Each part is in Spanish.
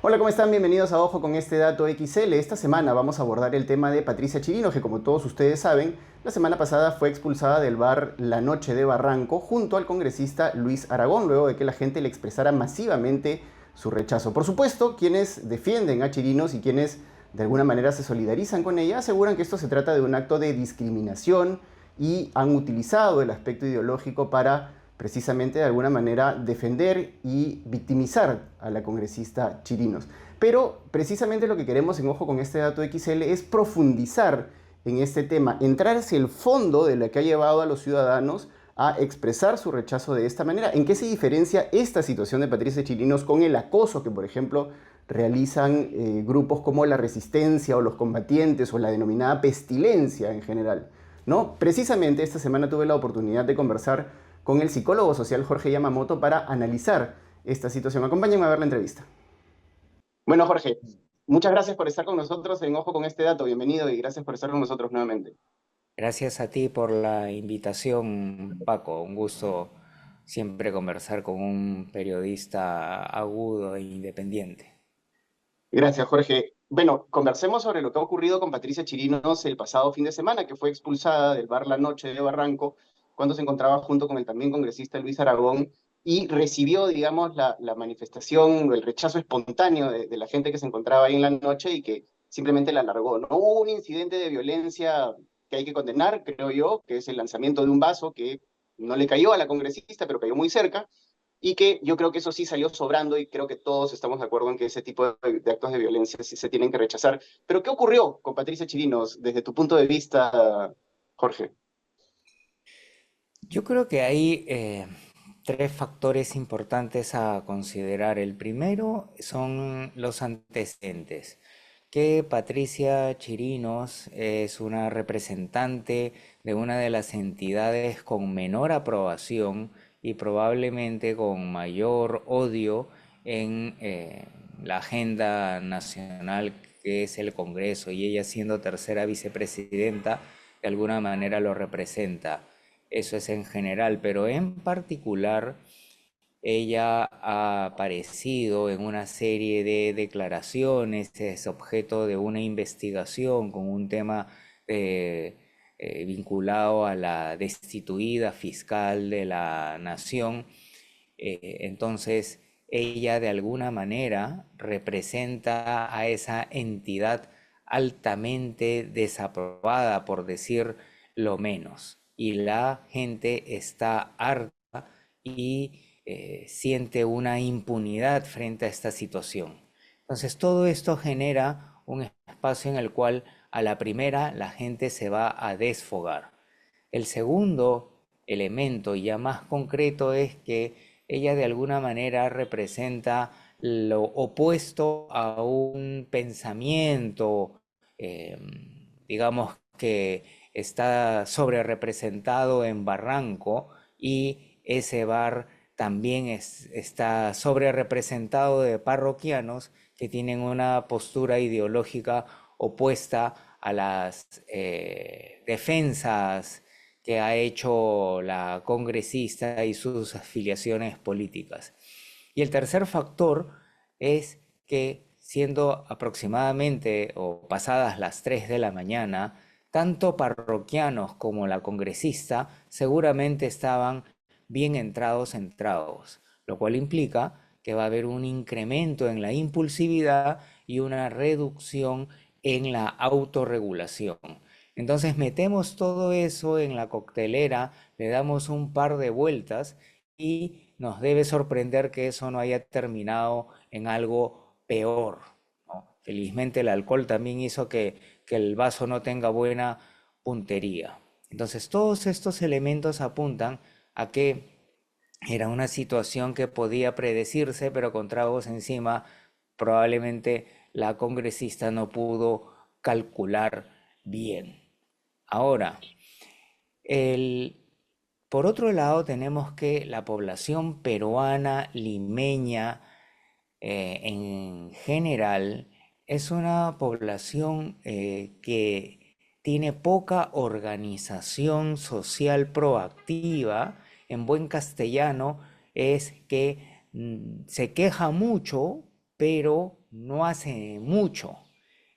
Hola, ¿cómo están? Bienvenidos a Ojo con este dato XL. Esta semana vamos a abordar el tema de Patricia Chirinos, que como todos ustedes saben, la semana pasada fue expulsada del bar La Noche de Barranco junto al congresista Luis Aragón, luego de que la gente le expresara masivamente su rechazo. Por supuesto, quienes defienden a Chirinos y quienes de alguna manera se solidarizan con ella, aseguran que esto se trata de un acto de discriminación y han utilizado el aspecto ideológico para precisamente de alguna manera defender y victimizar a la congresista Chirinos. Pero precisamente lo que queremos en Ojo con este dato XL es profundizar en este tema, entrar hacia el fondo de lo que ha llevado a los ciudadanos a expresar su rechazo de esta manera. ¿En qué se diferencia esta situación de Patricia Chirinos con el acoso que, por ejemplo, realizan grupos como la Resistencia o los Combatientes o la denominada pestilencia en general? ¿No? Precisamente esta semana tuve la oportunidad de conversar con el psicólogo social Jorge Yamamoto para analizar esta situación. Acompáñenme a ver la entrevista. Bueno, Jorge, muchas gracias por estar con nosotros en Ojo con este dato. Bienvenido y gracias por estar con nosotros nuevamente. Gracias a ti por la invitación, Paco. Un gusto siempre conversar con un periodista agudo e independiente. Gracias, Jorge. Bueno, conversemos sobre lo que ha ocurrido con Patricia Chirinos el pasado fin de semana, que fue expulsada del bar La Noche de Barranco cuando se encontraba junto con el también congresista Luis Aragón y recibió, digamos, la manifestación, el rechazo espontáneo de la gente que se encontraba ahí en la noche y que simplemente la largó. No hubo un incidente de violencia que hay que condenar, creo yo, que es el lanzamiento de un vaso que no le cayó a la congresista, pero cayó muy cerca y que yo creo que eso sí salió sobrando y creo que todos estamos de acuerdo en que ese tipo de actos de violencia sí se tienen que rechazar. Pero ¿qué ocurrió con Patricia Chirinos desde tu punto de vista, Jorge? Yo creo que hay tres factores importantes a considerar. El primero son los antecedentes, que Patricia Chirinos es una representante de una de las entidades con menor aprobación y probablemente con mayor odio en la agenda nacional que es el Congreso, y ella siendo tercera vicepresidenta de alguna manera lo representa. Eso es en general, pero en particular ella ha aparecido en una serie de declaraciones, es objeto de una investigación con un tema vinculado a la destituida fiscal de la nación. Entonces, ella de alguna manera representa a esa entidad altamente desaprobada, por decir lo menos. Y la gente está harta y siente una impunidad frente a esta situación. Entonces, todo esto genera un espacio en el cual a la primera la gente se va a desfogar. El segundo elemento, ya más concreto, es que ella de alguna manera representa lo opuesto a un pensamiento, eh, digamos que está sobre representado en Barranco, y ese bar también está sobre representado de parroquianos que tienen una postura ideológica opuesta a las defensas que ha hecho la congresista y sus afiliaciones políticas. Y el tercer factor es que, siendo aproximadamente o pasadas las 3 de la mañana, tanto parroquianos como la congresista seguramente estaban bien entrados, lo cual implica que va a haber un incremento en la impulsividad y una reducción en la autorregulación. Entonces metemos todo eso en la coctelera, le damos un par de vueltas y nos debe sorprender que eso no haya terminado en algo peor, ¿no? Felizmente el alcohol también hizo que el vaso no tenga buena puntería. Entonces todos estos elementos apuntan a que era una situación que podía predecirse, pero con tragos encima probablemente la congresista no pudo calcular bien. Ahora, el, por otro lado, tenemos que la población peruana, limeña, en general, es una población que tiene poca organización social proactiva. En buen castellano es que se queja mucho, pero no hace mucho.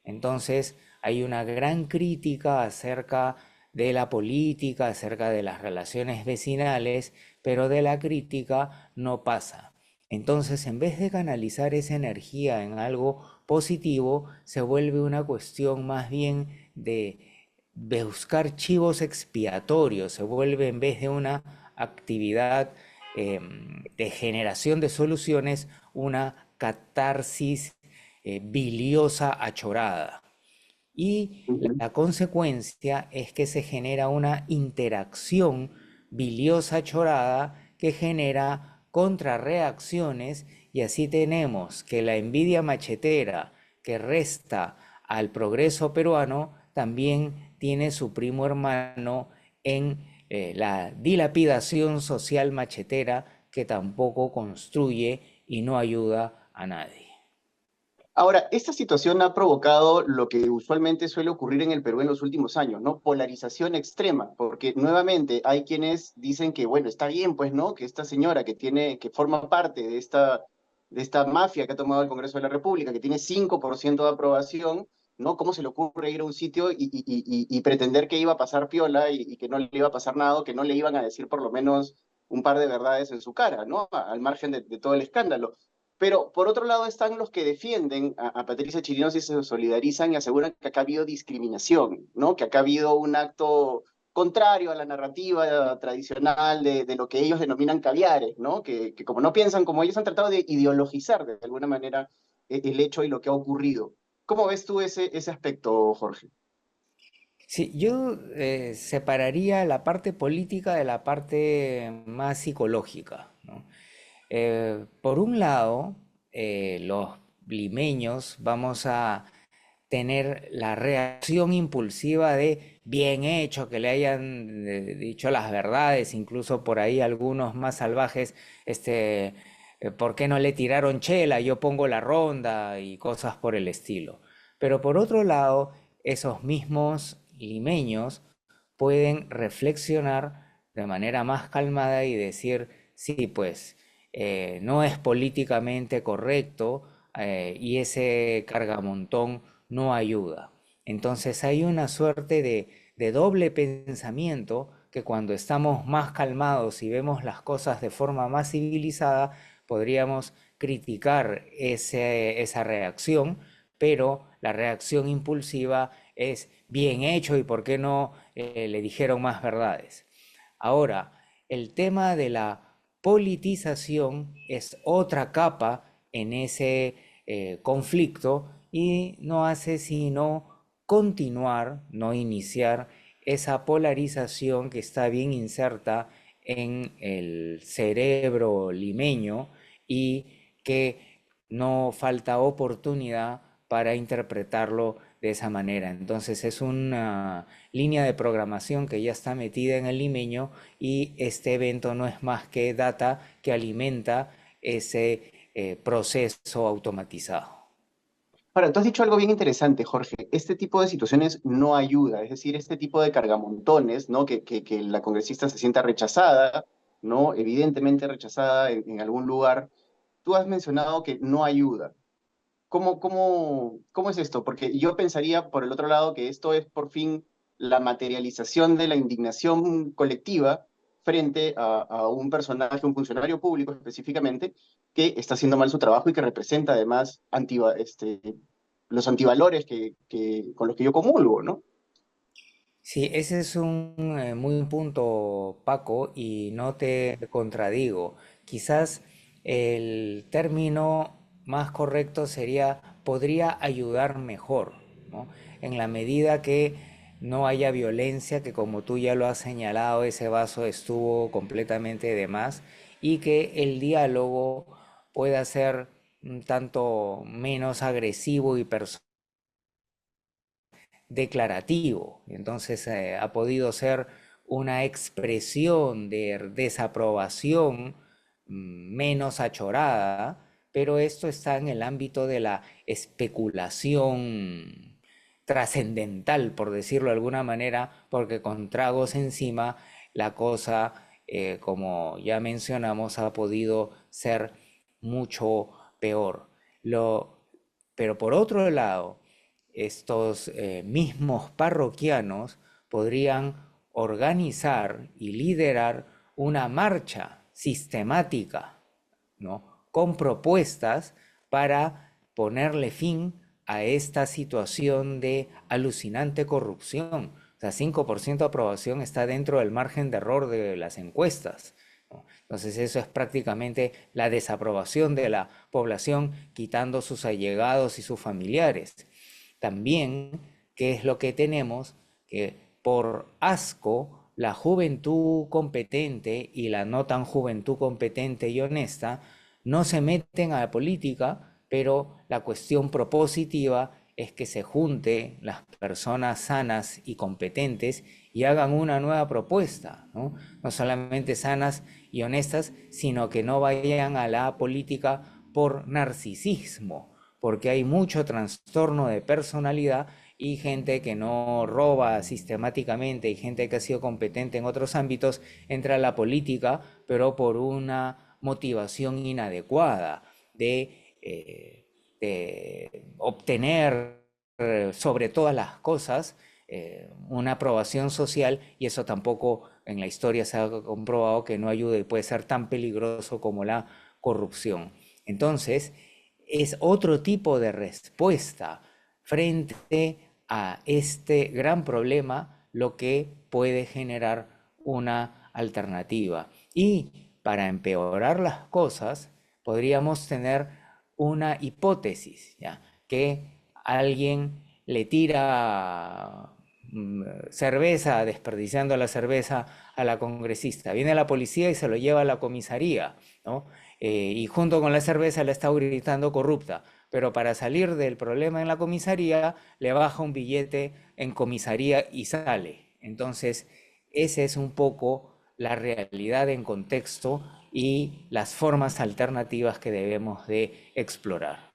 Entonces hay una gran crítica acerca de la política, acerca de las relaciones vecinales, pero de la crítica no pasa. Entonces, en vez de canalizar esa energía en algo positivo, se vuelve una cuestión más bien de buscar chivos expiatorios, se vuelve en vez de una actividad de generación de soluciones, una catarsis biliosa achorada. Y Ujú. la consecuencia es que se genera una interacción biliosa chorada que genera contrarreacciones y así tenemos que la envidia machetera que resta al progreso peruano también tiene su primo hermano en la dilapidación social machetera que tampoco construye y no ayuda a nadie. Ahora, esta situación ha provocado lo que usualmente suele ocurrir en el Perú en los últimos años, ¿no? Polarización extrema, porque nuevamente hay quienes dicen que, bueno, está bien, pues, ¿no? Que esta señora que forma parte de esta mafia que ha tomado el Congreso de la República, que tiene 5% de aprobación, ¿no? ¿Cómo se le ocurre ir a un sitio y pretender que iba a pasar piola y que no le iba a pasar nada, o que no le iban a decir por lo menos un par de verdades en su cara, ¿no? Al margen de todo el escándalo. Pero por otro lado están los que defienden a Patricia Chirinos y se solidarizan y aseguran que acá ha habido discriminación, ¿no? Que acá ha habido un acto contrario a la narrativa tradicional de lo que ellos denominan caviares, ¿no? Que como no piensan como ellos han tratado de ideologizar de alguna manera el hecho y lo que ha ocurrido. ¿Cómo ves tú ese aspecto, Jorge? Sí, yo separaría la parte política de la parte más psicológica, ¿no? Por un lado, los limeños vamos a tener la reacción impulsiva de bien hecho, que le hayan dicho las verdades, incluso por ahí algunos más salvajes, ¿por qué no le tiraron chela? Yo pongo la ronda y cosas por el estilo. Pero por otro lado, esos mismos limeños pueden reflexionar de manera más calmada y decir, sí, pues no es políticamente correcto y ese cargamontón no ayuda. Entonces hay una suerte de doble pensamiento que cuando estamos más calmados y vemos las cosas de forma más civilizada, podríamos criticar esa reacción, pero la reacción impulsiva es bien hecho y por qué no le dijeron más verdades. Ahora, el tema de la politización es otra capa en ese conflicto y no hace sino continuar, no iniciar esa polarización que está bien inserta en el cerebro limeño y que no falta oportunidad para interpretarlo de esa manera. Entonces es una línea de programación que ya está metida en el limeño y este evento no es más que data que alimenta ese proceso automatizado. Ahora, tú has dicho algo bien interesante, Jorge. Este tipo de situaciones no ayuda, es decir, este tipo de cargamontones, ¿no? Que la congresista se sienta rechazada, ¿no? Evidentemente rechazada en algún lugar. Tú has mencionado que no ayuda. ¿Cómo es esto? Porque yo pensaría, por el otro lado, que esto es por fin la materialización de la indignación colectiva frente a un personaje, un funcionario público específicamente, que está haciendo mal su trabajo y que representa además los antivalores con los que yo comulgo, ¿no? Sí, ese es un muy buen punto, Paco, y no te contradigo. Quizás el término más correcto sería podría ayudar mejor, ¿no? En la medida que no haya violencia, que como tú ya lo has señalado, ese vaso estuvo completamente de más, y que el diálogo pueda ser un tanto menos agresivo y personal declarativo. Entonces ha podido ser una expresión de desaprobación menos achorada, pero esto está en el ámbito de la especulación trascendental, por decirlo de alguna manera, porque con tragos encima la cosa, como ya mencionamos, ha podido ser mucho peor. Pero por otro lado, estos mismos parroquianos podrían organizar y liderar una marcha sistemática, ¿no? Con propuestas para ponerle fin a esta situación de alucinante corrupción. O sea, 5% de aprobación está dentro del margen de error de las encuestas, ¿no? Entonces eso es prácticamente la desaprobación de la población, quitando sus allegados y sus familiares. También, ¿qué es lo que tenemos? Que por asco, la juventud competente y la no tan juventud competente y honesta no se meten a la política, pero la cuestión propositiva es que se junten las personas sanas y competentes y hagan una nueva propuesta, ¿no? No solamente sanas y honestas, sino que no vayan a la política por narcisismo, porque hay mucho trastorno de personalidad y gente que no roba sistemáticamente y gente que ha sido competente en otros ámbitos entra a la política, pero por una motivación inadecuada de obtener sobre todas las cosas una aprobación social, y eso tampoco en la historia se ha comprobado que no ayuda y puede ser tan peligroso como la corrupción. Entonces, es otro tipo de respuesta frente a este gran problema lo que puede generar una alternativa. Y para empeorar las cosas, podríamos tener una hipótesis, ¿ya? Que alguien le tira cerveza, desperdiciando la cerveza a la congresista. Viene la policía y se lo lleva a la comisaría, ¿no? Y junto con la cerveza le está gritando corrupta, pero para salir del problema en la comisaría le baja un billete en comisaría y sale. Entonces, esa es un poco la realidad en contexto y las formas alternativas que debemos de explorar.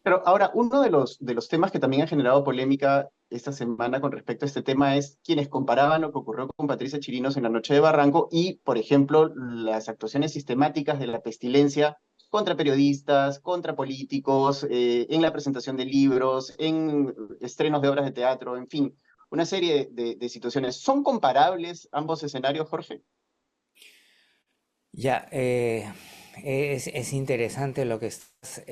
Pero ahora, uno de los temas que también ha generado polémica esta semana con respecto a este tema es quienes comparaban lo que ocurrió con Patricia Chirinos en la noche de Barranco y, por ejemplo, las actuaciones sistemáticas de la pestilencia contra periodistas, contra políticos, en la presentación de libros, en estrenos de obras de teatro, en fin, una serie de situaciones. ¿Son comparables ambos escenarios, Jorge? Ya, es interesante lo que estás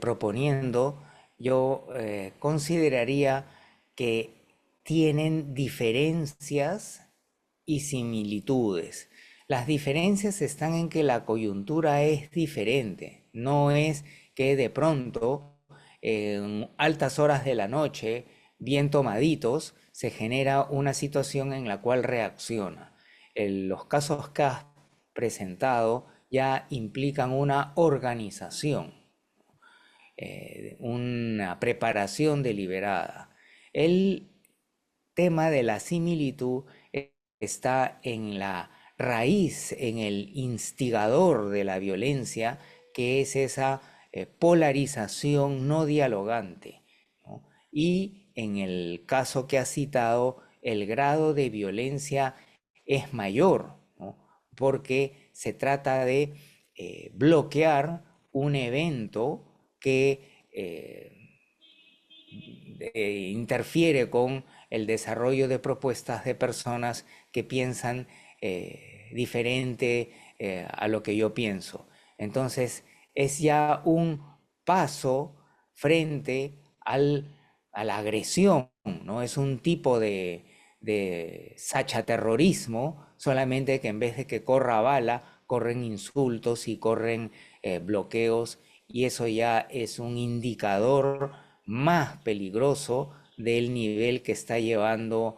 proponiendo. Yo consideraría que tienen diferencias y similitudes. Las diferencias están en que la coyuntura es diferente. No es que de pronto, en altas horas de la noche, bien tomaditos, se genera una situación en la cual reacciona. Los casos que has presentado ya implican una organización, una preparación deliberada. El tema de la similitud está en la raíz, en el instigador de la violencia, que es esa polarización no dialogante, ¿no? Y en el caso que has citado, el grado de violencia es mayor, ¿no? Porque se trata de bloquear un evento que interfiere con el desarrollo de propuestas de personas que piensan diferente a lo que yo pienso. Entonces, es ya un paso frente a la agresión, ¿no? Es un tipo de sachaterrorismo, solamente que en vez de que corra bala, corren insultos y corren bloqueos, y eso ya es un indicador más peligroso del nivel que está llevando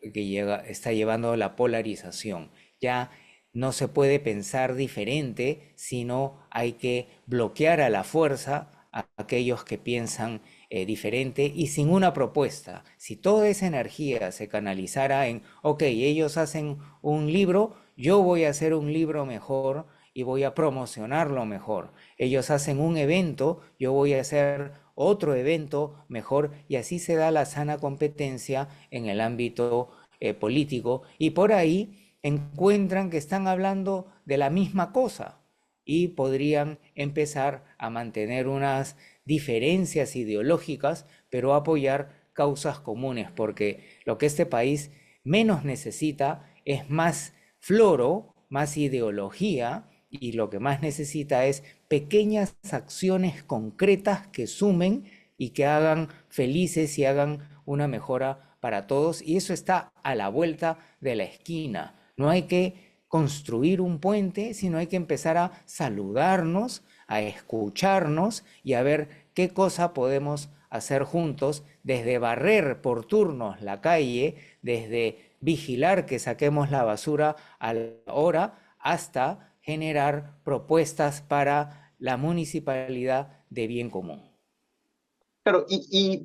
está llevando la polarización. Ya no se puede pensar diferente, sino hay que bloquear a la fuerza a aquellos que piensan diferente y sin una propuesta. Si toda esa energía se canalizara en, ok, ellos hacen un libro, yo voy a hacer un libro mejor y voy a promocionarlo mejor. Ellos hacen un evento, yo voy a hacer otro evento mejor, y así se da la sana competencia en el ámbito político, y por ahí encuentran que están hablando de la misma cosa y podrían empezar a mantener unas diferencias ideológicas, pero apoyar causas comunes, porque lo que este país menos necesita es más floro, más ideología, y lo que más necesita es pequeñas acciones concretas que sumen y que hagan felices y hagan una mejora para todos. Y eso está a la vuelta de la esquina. No hay que construir un puente, sino hay que empezar a saludarnos, a escucharnos y a ver qué cosa podemos hacer juntos, desde barrer por turnos la calle, desde vigilar que saquemos la basura a la hora, hasta generar propuestas para la municipalidad de bien común. Claro,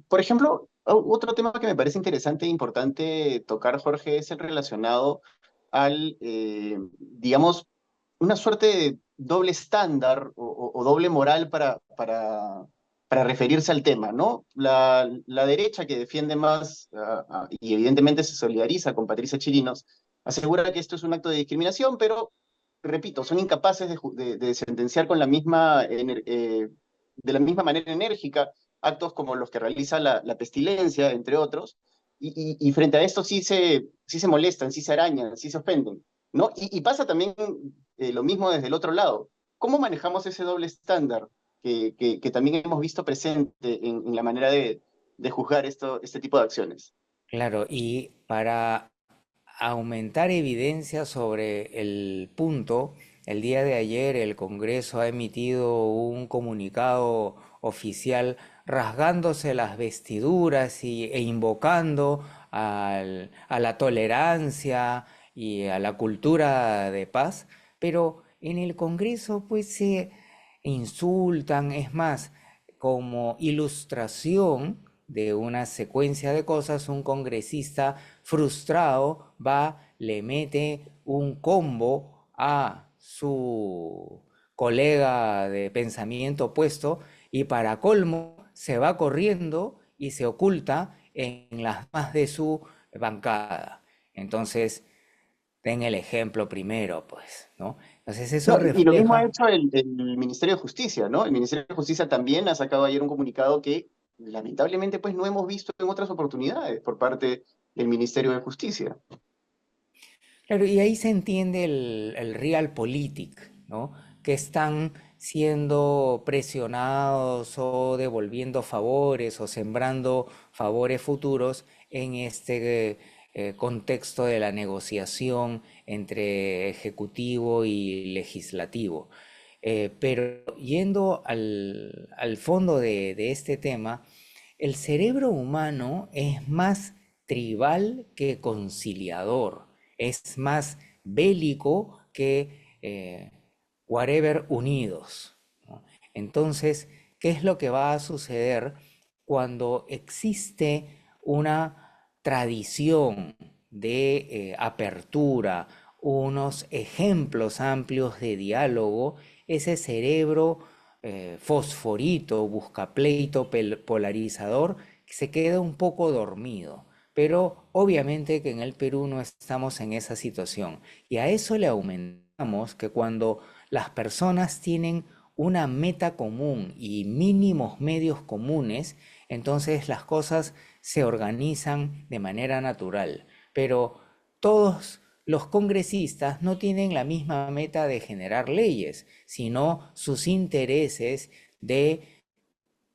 por ejemplo, otro tema que me parece interesante e importante tocar, Jorge, es el relacionado al, digamos, una suerte de doble estándar o doble moral para referirse al tema, ¿no? La derecha que defiende más y evidentemente se solidariza con Patricia Chirinos, asegura que esto es un acto de discriminación, pero, repito, son incapaces de sentenciar con de la misma manera enérgica actos como los que realiza la pestilencia, entre otros, y frente a esto sí se molestan, sí se arañan, sí se ofenden, ¿no? Y pasa también lo mismo desde el otro lado. ¿Cómo manejamos ese doble estándar que también hemos visto presente en la manera de juzgar este tipo de acciones? Claro, y para aumentar evidencia sobre el punto, el día de ayer el Congreso ha emitido un comunicado oficial rasgándose las vestiduras e invocando a la tolerancia y a la cultura de paz, pero en el Congreso pues se insultan, es más, como ilustración de una secuencia de cosas, un congresista frustrado va, le mete un combo a su colega de pensamiento opuesto y para colmo se va corriendo y se oculta en las más de su bancada. Entonces, den el ejemplo primero, pues, ¿no? Entonces eso No, y lo mismo ha refleja. hecho el Ministerio de Justicia, ¿no? El Ministerio de Justicia también ha sacado ayer un comunicado que lamentablemente pues no hemos visto en otras oportunidades por parte del Ministerio de Justicia. Claro, y ahí se entiende el realpolitik, ¿no? Que están siendo presionados o devolviendo favores o sembrando favores futuros en este contexto de la negociación entre ejecutivo y legislativo. Pero yendo al fondo de este tema, el cerebro humano es más tribal que conciliador, es más bélico que whatever unidos, ¿no? Entonces, ¿qué es lo que va a suceder cuando existe una tradición de apertura, unos ejemplos amplios de diálogo? Ese cerebro fosforito, buscapleito, polarizador, se queda un poco dormido. Pero obviamente que en el Perú no estamos en esa situación. Y a eso le aumentamos que cuando las personas tienen una meta común y mínimos medios comunes, entonces las cosas se organizan de manera natural. Pero todos los congresistas no tienen la misma meta de generar leyes, sino sus intereses de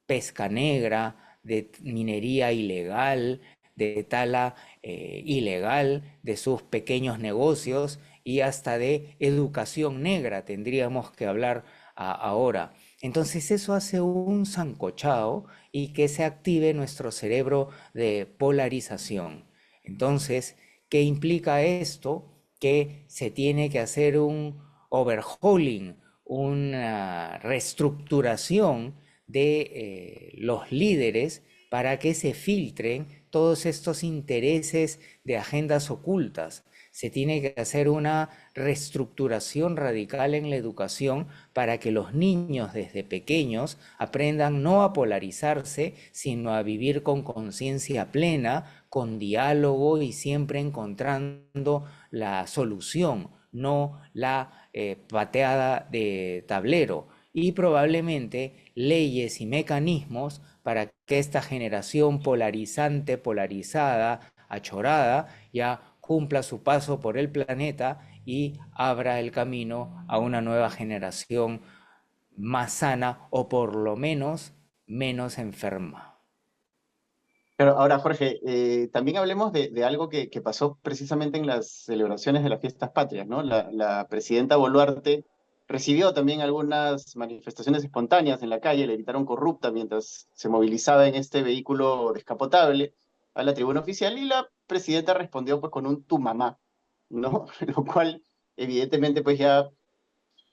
pesca negra, de minería ilegal, de tala ilegal, de sus pequeños negocios y hasta de educación negra tendríamos que hablar ahora. Entonces eso hace un sancochado y que se active nuestro cerebro de polarización. Entonces, ¿qué implica esto? Que se tiene que hacer un overhauling, una reestructuración de los líderes para que se filtren todos estos intereses de agendas ocultas. Se tiene que hacer una reestructuración radical en la educación para que los niños desde pequeños aprendan no a polarizarse, sino a vivir con conciencia plena, con diálogo y siempre encontrando la solución, no la pateada de tablero. Y probablemente leyes y mecanismos para que esta generación polarizante, polarizada, achorada, ya cumpla su paso por el planeta y abra el camino a una nueva generación más sana o por lo menos menos enferma. Pero ahora, Jorge, también hablemos de algo que pasó precisamente en las celebraciones de las fiestas patrias, ¿no? La presidenta Boluarte recibió también algunas manifestaciones espontáneas en la calle, le gritaron corrupta mientras se movilizaba en este vehículo descapotable a la tribuna oficial y la presidenta respondió pues con un tu mamá, ¿no? Lo cual evidentemente pues ya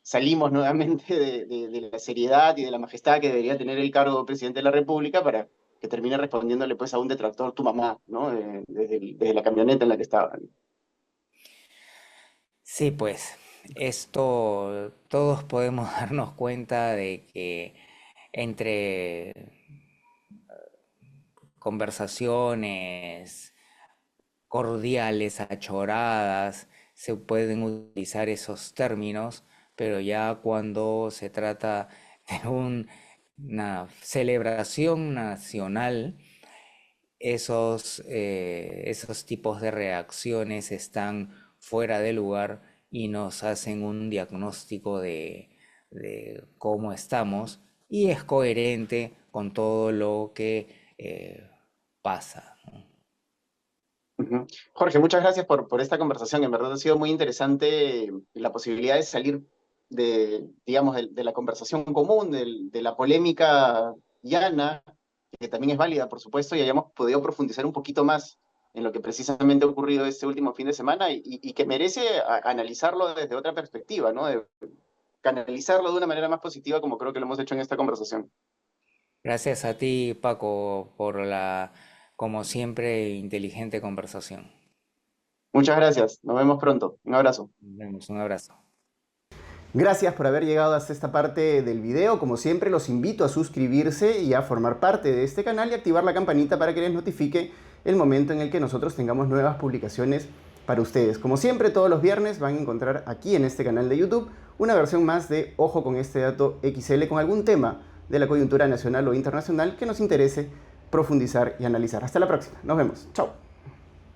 salimos nuevamente de la seriedad y de la majestad que debería tener el cargo de presidente de la República para que termine respondiéndole pues a un detractor tu mamá, ¿no? Desde la camioneta en la que estaba. Sí, pues esto todos podemos darnos cuenta de que entre conversaciones cordiales, achoradas, se pueden utilizar esos términos, pero ya cuando se trata de una celebración nacional, esos tipos de reacciones están fuera de lugar y nos hacen un diagnóstico de cómo estamos y es coherente con todo lo que pasa, ¿no? Ujú. Jorge, muchas gracias por esta conversación. En verdad ha sido muy interesante la posibilidad de salir digamos, de la conversación común, de la polémica llana, que también es válida, por supuesto, y hayamos podido profundizar un poquito más en lo que precisamente ha ocurrido este último fin de semana y que merece analizarlo desde otra perspectiva, ¿no? De canalizarlo de una manera más positiva, como creo que lo hemos hecho en esta conversación. Gracias a ti, Paco, por la, como siempre, inteligente conversación. Muchas gracias. Nos vemos pronto. Un abrazo. Nos vemos, un abrazo. Gracias por haber llegado hasta esta parte del video. Como siempre, los invito a suscribirse y a formar parte de este canal y activar la campanita para que les notifique el momento en el que nosotros tengamos nuevas publicaciones para ustedes. Como siempre, todos los viernes van a encontrar aquí en este canal de YouTube una versión más de Ojo con este dato XL con algún tema de la coyuntura nacional o internacional que nos interese profundizar y analizar. Hasta la próxima. Nos vemos. Chao.